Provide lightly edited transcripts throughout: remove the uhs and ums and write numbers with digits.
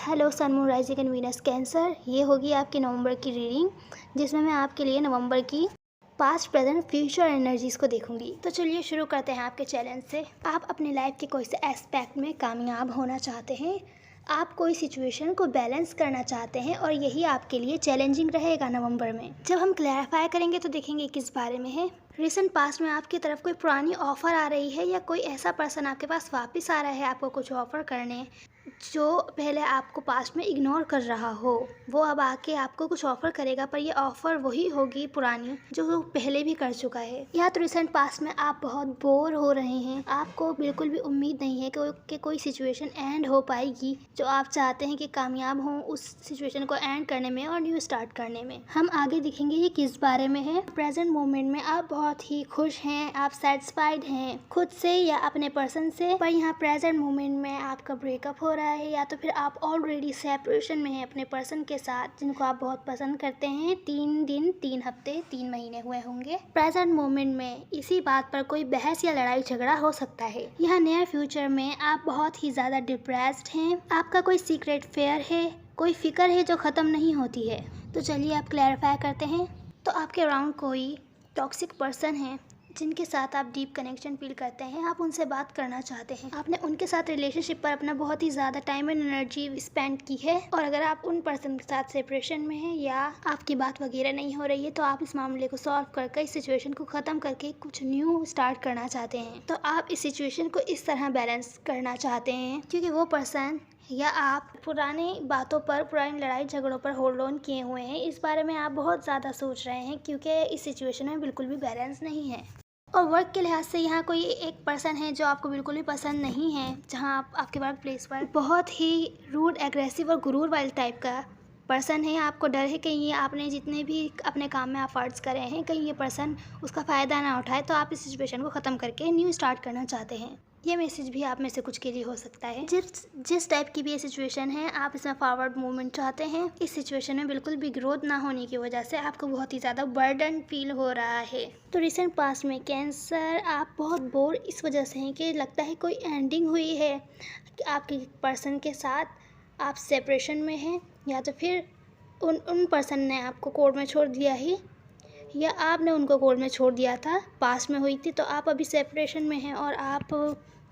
Hello sun moon rising and Venus cancer, ये होगी आपकी नवंबर की रीडिंग, जिसमें मैं आपके लिए नवंबर की पास्ट प्रेजेंट फ्यूचर एनर्जीज़ को देखूंगी। तो चलिए शुरू करते हैं आपके चैलेंज से। आप अपने लाइफ के कोई से एस्पेक्ट में कामयाब होना चाहते हैं, आप कोई सिचुएशन को बैलेंस करना चाहते हैं और यही आपके लिए चैलेंजिंग रहेगा नवंबर में। जब हम क्लैरिफाई करेंगे तो देखेंगे किस बारे में है। रिसेंट पास्ट में आपकी तरफ कोई पुरानी ऑफ़र आ रही है या कोई ऐसा पर्सन आपके पास वापस आ रहा है आपको कुछ ऑफ़र करने, जो पहले आपको पास्ट में इग्नोर कर रहा हो, वो अब आके आपको कुछ ऑफ़र करेगा, पर ये ऑफ़र वही होगी पुरानी जो वो पहले भी कर चुका है। या तो रिसेंट पास्ट में आप बहुत बोर हो रहे हैं, आपको बिल्कुल भी उम्मीद नहीं है कि कोई सिचुएशन एंड हो पाएगी जो आप चाहते हैं कि कामयाब हों उस सिचुएशन को एंड करने में और न्यू स्टार्ट करने में। हम आगे देखेंगे ये किस बारे में है। प्रेजेंट मोमेंट में आप बहुत ही खुश हैं, आप सेटिस्फाइड हैं खुद से या अपने पर्सन से, पर यहाँ प्रेजेंट मोमेंट में आपका ब्रेकअप हो रहा है या तो फिर आप ऑलरेडी सेपरेशन में हैं अपने पर्सन के साथ जिनको आप बहुत पसंद करते हैं। 3 दिन 3 हफ्ते 3 महीने हुए होंगे। प्रेजेंट मोमेंट में इसी बात पर कोई बहस या लड़ाई झगड़ा हो सकता है। यहाँ नियर फ्यूचर में आप बहुत ही ज़्यादा डिप्रेस्ड हैं, आपका कोई सीक्रेट फेयर है, कोई फिक्र है जो ख़त्म नहीं होती है। तो चलिए आप क्लैरिफाई करते हैं। तो आपके अराउंड कोई टॉक्सिक पर्सन है जिनके साथ आप डीप कनेक्शन फील करते हैं, आप उनसे बात करना चाहते हैं, आपने उनके साथ रिलेशनशिप पर अपना बहुत ही ज़्यादा टाइम एंड एनर्जी स्पेंड की है, और अगर आप उन पर्सन के साथ सेपरेशन में हैं या आपकी बात वगैरह नहीं हो रही है तो आप इस मामले को सॉल्व करके इस सिचुएशन को ख़त्म करके कुछ न्यू स्टार्ट करना चाहते हैं। तो आप इस सिचुएशन को इस तरह बैलेंस करना चाहते हैं क्योंकि वो पर्सन या आप पुरानी बातों पर, पुरानी लड़ाई झगड़ों पर होल्ड ऑन किए हुए हैं। इस बारे में आप बहुत ज़्यादा सोच रहे हैं क्योंकि इस सिचुएशन में बिल्कुल भी बैलेंस नहीं है। और वर्क के लिहाज से यहाँ कोई एक पर्सन है जो आपको बिल्कुल भी पसंद नहीं है, जहाँ आपके वर्क प्लेस पर बहुत ही रूड, एग्रेसिव और गुरूर वाले टाइप का पर्सन है। आपको डर है कहीं ये आपने जितने भी अपने काम में एफर्ट्स करे हैं कहीं ये पर्सन उसका फ़ायदा ना उठाए, तो आप इस सिचुएशन को ख़त्म करके न्यू स्टार्ट करना चाहते हैं। ये मैसेज भी आप में से कुछ के लिए हो सकता है। जिस टाइप की भी ये सिचुएशन है, आप इसमें फॉरवर्ड मूवमेंट चाहते हैं। इस सिचुएशन में बिल्कुल भी ग्रोथ ना होने की वजह से आपको बहुत ही ज़्यादा बर्डन फील हो रहा है। तो रिसेंट पास्ट में कैंसर आप बहुत बोर इस वजह से हैं कि लगता है कोई एंडिंग हुई है आपके पर्सन के साथ, आप सेपरेशन में हैं या तो फिर उन पर्सन ने आपको कोर्ट में छोड़ दिया है या आपने उनको कोर्ट में छोड़ दिया था, पास में हुई थी, तो आप अभी सेपरेशन में हैं और आप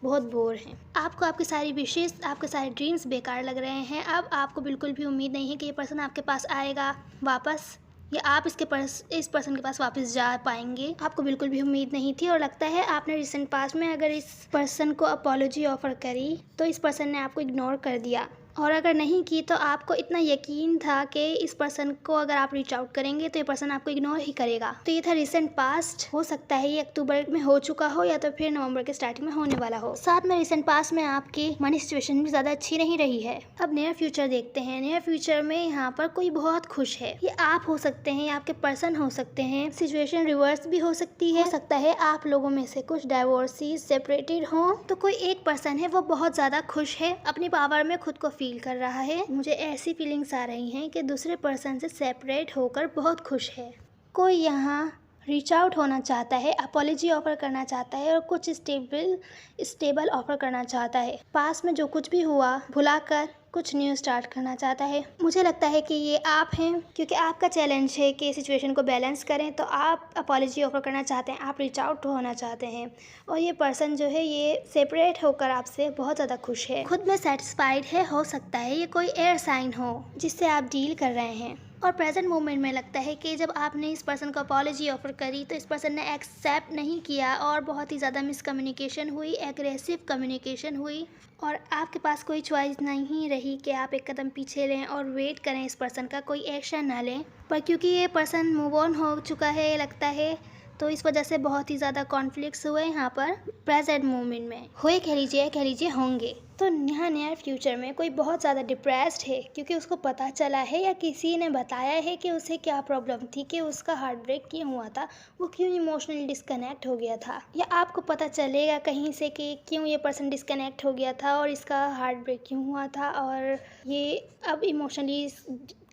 बहुत बोर हैं। आपको आपकी सारी विशेष, आपके सारे ड्रीम्स बेकार लग रहे हैं। अब आपको बिल्कुल भी उम्मीद नहीं है कि ये पर्सन आपके पास आएगा वापस या आप इस पर्सन के पास वापस जा पाएंगे। आपको बिल्कुल भी उम्मीद नहीं थी और लगता है आपने रिसेंट पास्ट में अगर इस पर्सन को अपॉलॉजी ऑफ़र करी तो इस पर्सन ने आपको इग्नोर कर दिया, और अगर नहीं की तो आपको इतना यकीन था कि इस पर्सन को अगर आप रीच आउट करेंगे तो ये पर्सन आपको इग्नोर ही करेगा। तो ये था रिसेंट पास्ट। हो सकता है ये अक्टूबर में हो चुका हो या तो फिर नवंबर के स्टार्टिंग में होने वाला हो। साथ में रिसेंट पास्ट में आपकी मनी सिचुएशन भी ज़्यादा अच्छी नहीं रही है। अब नियर फ्यूचर देखते हैं। नियर फ्यूचर में यहाँ पर कोई बहुत खुश है, ये आप हो सकते हैं या आपके पर्सन हो सकते हैं। सिचुएशन रिवर्स भी हो सकती है। हो सकता है आप लोगों में से कुछ डाइवोर्सीज, सेपरेटेड हों, तो कोई एक पर्सन है वो बहुत ज़्यादा खुश है, अपनी पावर में खुद को फील कर रहा है। मुझे ऐसी फीलिंग्स आ रही हैं कि दूसरे पर्सन से सेपरेट होकर बहुत खुश है। कोई यहाँ रीच आउट होना चाहता है, अपॉलॉजी ऑफ़र करना चाहता है और कुछ स्टेबल ऑफ़र करना चाहता है। पास में जो कुछ भी हुआ भुलाकर कुछ न्यू स्टार्ट करना चाहता है। मुझे लगता है कि ये आप हैं क्योंकि आपका चैलेंज है कि सिचुएशन को बैलेंस करें, तो आप अपॉलॉजी ऑफ़र करना चाहते हैं, आप रीच आउट होना चाहते हैं, और ये पर्सन जो है ये सेपरेट होकर आपसे बहुत ज़्यादा खुश है, खुद में सेटिस्फाइड है। हो सकता है ये कोई एयर साइन हो जिससे आप डील कर रहे हैं। और प्रेजेंट मोमेंट में लगता है कि जब आपने इस पर्सन को अपॉलॉजी ऑफ़र करी तो इस पर्सन ने एक्सेप्ट नहीं किया और बहुत ही ज़्यादा मिसकम्युनिकेशन हुई, एग्रेसिव कम्युनिकेशन हुई, और आपके पास कोई चॉइस नहीं रही कि आप एक कदम पीछे रहें और वेट करें इस पर्सन का कोई एक्शन ना लें। पर क्योंकि ये पर्सन मूव ऑन हो चुका है लगता है, तो इस वजह से बहुत ही ज़्यादा कॉन्फ्लिक्ट्स हुए यहाँ पर प्रेजेंट मोमेंट में। हुए कह लीजिए होंगे। तो यहाँ नियर फ्यूचर में कोई बहुत ज़्यादा डिप्रेस्ड है क्योंकि उसको पता चला है या किसी ने बताया है कि उसे क्या प्रॉब्लम थी, कि उसका हार्ट ब्रेक क्यों हुआ था, वो क्यों इमोशनली डिस्कनेक्ट हो गया था, या आपको पता चलेगा कहीं से कि क्यों ये पर्सन डिस्कनेक्ट हो गया था और इसका हार्ट ब्रेक क्यों हुआ था और ये अब इमोशनली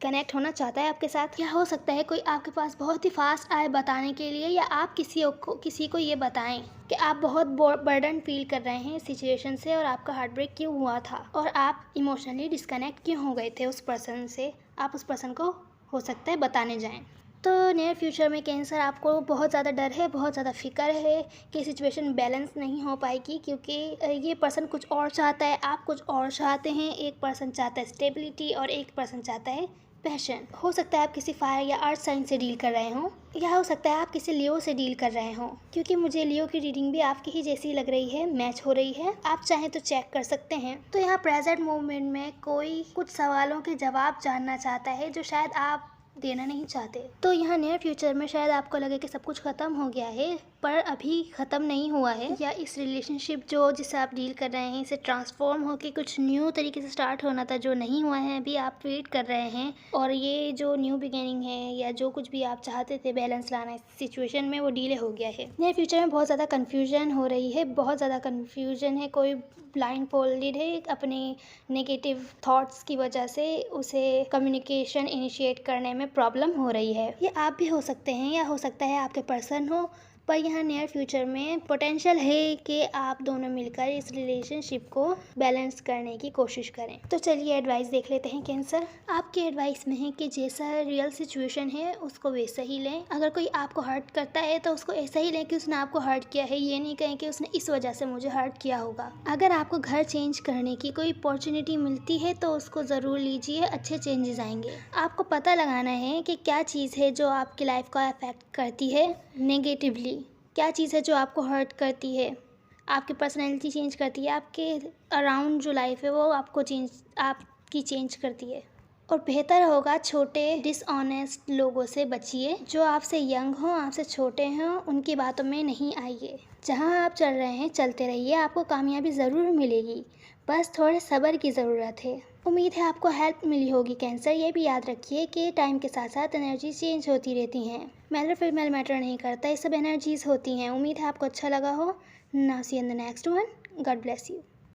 कनेक्ट होना चाहता है आपके साथ। या हो सकता है कोई आपके पास बहुत ही फास्ट आए बताने के लिए, या आप किसी को ये बताएं कि आप बहुत बर्डन फील कर रहे हैं इस सिचुएशन से और आपका हार्ट ब्रेक क्यों हुआ था और आप इमोशनली डिस्कनेक्ट क्यों हो गए थे उस पर्सन से। आप उस पर्सन को हो सकता है बताने जाएं। तो नियर फ्यूचर में कैंसर आपको बहुत ज़्यादा डर है, बहुत ज़्यादा फिक्र है कि सिचुएशन बैलेंस नहीं हो पाएगी, क्योंकि ये पर्सन कुछ और चाहता है, आप कुछ और चाहते हैं। एक पर्सन चाहता है स्टेबिलिटी और एक पर्सन चाहता है पैशन। हो सकता है आप किसी फायर या अर्थ साइन से डील कर रहे हों, या हो सकता है आप किसी लियो से डील कर रहे हों, क्योंकि मुझे लियो की रीडिंग भी आपकी ही जैसी लग रही है, मैच हो रही है। आप चाहें तो चेक कर सकते हैं। तो यहाँ प्रेजेंट मोमेंट में कोई कुछ सवालों के जवाब जानना चाहता है जो शायद आप देना नहीं चाहते। तो यहाँ नियर फ्यूचर में शायद आपको लगे कि सब कुछ ख़त्म हो गया है, पर अभी ख़त्म नहीं हुआ है, या इस रिलेशनशिप जो जिससे आप डील कर रहे हैं इसे ट्रांसफॉर्म होकर कुछ न्यू तरीके से स्टार्ट होना था जो नहीं हुआ है। अभी आप वेट कर रहे हैं और ये जो न्यू बिगिनिंग है या जो कुछ भी आप चाहते थे बैलेंस लाना इस सिचुएशन में, वो डीले हो गया है। नियर फ्यूचर में बहुत ज़्यादा कन्फ्यूजन हो रही है, बहुत ज़्यादा कन्फ्यूजन है। कोई ब्लाइंड फोल्डेड है अपने नेगेटिव थॉट्स की वजह से, उसे कम्युनिकेशन इनिशिएट करने में प्रॉब्लम हो रही है। ये आप भी हो सकते हैं या हो सकता है आपके पर्सन हो, पर यहाँ नियर फ्यूचर में पोटेंशियल है कि आप दोनों मिलकर इस रिलेशनशिप को बैलेंस करने की कोशिश करें। तो चलिए एडवाइस देख लेते हैं कैंसर। आपकी एडवाइस में है कि जैसा रियल सिचुएशन है उसको वैसा ही लें। अगर कोई आपको हर्ट करता है तो उसको ऐसा ही लें कि उसने आपको हर्ट किया है, ये नहीं कहें कि उसने इस वजह से मुझे हर्ट किया होगा। अगर आपको घर चेंज करने की कोई अपॉर्चुनिटी मिलती है तो उसको ज़रूर लीजिए, अच्छे चेंजेस आएंगे। आपको पता लगाना है कि क्या चीज़ है जो आपकी लाइफ को अफेक्ट करती है नेगेटिवली, क्या चीज़ है जो आपको हर्ट करती है, आपकी पर्सनैलिटी चेंज करती है, आपके अराउंड जो लाइफ है वो आपकी चेंज करती है। और बेहतर होगा छोटे डिसऑनेस्ट लोगों से बचिए, जो आपसे यंग हों, आपसे छोटे हों, उनकी बातों में नहीं आइए। जहां आप चल रहे हैं चलते रहिए, आपको कामयाबी ज़रूर मिलेगी, बस थोड़े सब्र की ज़रूरत है। उम्मीद है आपको हेल्प मिली होगी कैंसर। ये भी याद रखिए कि टाइम के साथ साथ एनर्जी चेंज होती रहती हैं। मेल फीमेल मैटर नहीं करता, ये सब एनर्जीज़ होती हैं। उम्मीद है आपको अच्छा लगा हो। Now see in the next one. God bless you.